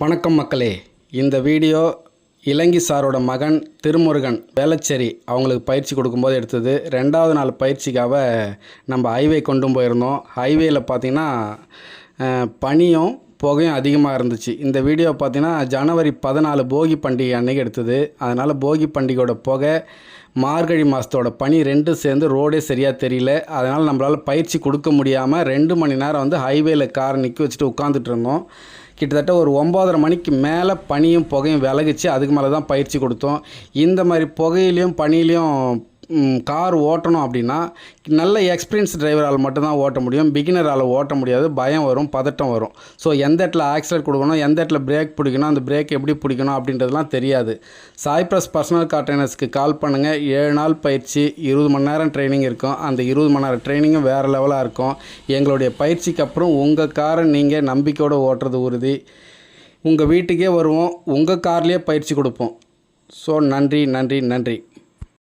வணக்கம் மக்களே. இந்த வீடியோ இளங்கி சாரோட மகன் திருமுருகன் வேளச்சேரி அவங்களுக்கு பயிற்சி கொடுக்கும்போது எடுத்தது. ரெண்டாவது நாள் பயிற்சிக்காக நம்ம ஹைவே கொண்டு போயிருந்தோம். ஹைவேயில் பார்த்திங்கன்னா பனியும் புகையும் அதிகமாக இருந்துச்சு. இந்த வீடியோ பார்த்திங்கன்னா ஜனவரி 14 போகி பண்டிகை அன்றைக்கி எடுத்தது. அதனால் போகி பண்டிகையோட புகை மார்கழி மாதத்தோட பனி ரெண்டும் சேர்ந்து ரோடே சரியாக தெரியல. அதனால் நம்மளால் பயிற்சி கொடுக்க முடியாமல் 2 மணி நேரம் வந்து ஹைவேயில் காரை நிற்க வச்சுட்டு உட்காந்துட்டு இருந்தோம். கிட்டத்தட்ட ஒரு 9:30 மணிக்கு மேலே பனியும் புகையும் விலகிச்சு. அதுக்கு மேலே தான் பயிற்சி கொடுத்தோம். இந்த மாதிரி புகையிலையும் பனியிலையும் கார் ஓட்டணும் அப்படின்னா நல்ல எக்ஸ்பீரியன்ஸ் டிரைவரால் மட்டும்தான் ஓட்ட முடியும். பிகினரால் ஓட்ட முடியாது. பயம் வரும், பதட்டம் வரும். ஸோ எந்த இடத்துல ஆக்சிலேட் கொடுக்கணும், எந்த இடத்துல பிரேக் பிடிக்கணும், அந்த பிரேக் எப்படி பிடிக்கணும் அப்படின்றதுலாம் தெரியாது. சாய் ப்ளஸ் பர்சனல் கார் ட்ரைனர்ஸ்க்கு கால் பண்ணுங்கள். 7 நாள் பயிற்சி, 20 மணி நேரம் ட்ரைனிங் இருக்கும். அந்த 20 மணி நேரம் ட்ரைனிங்கும் வேறு லெவலாக இருக்கும். எங்களுடைய பயிற்சிக்கு அப்புறம் உங்கள் காரை நீங்கள் நம்பிக்கையோடு ஓட்டுறது உறுதி. உங்கள் வீட்டுக்கே வருவோம், உங்கள் கார்லேயே பயிற்சி கொடுப்போம். ஸோ நன்றி நன்றி நன்றி.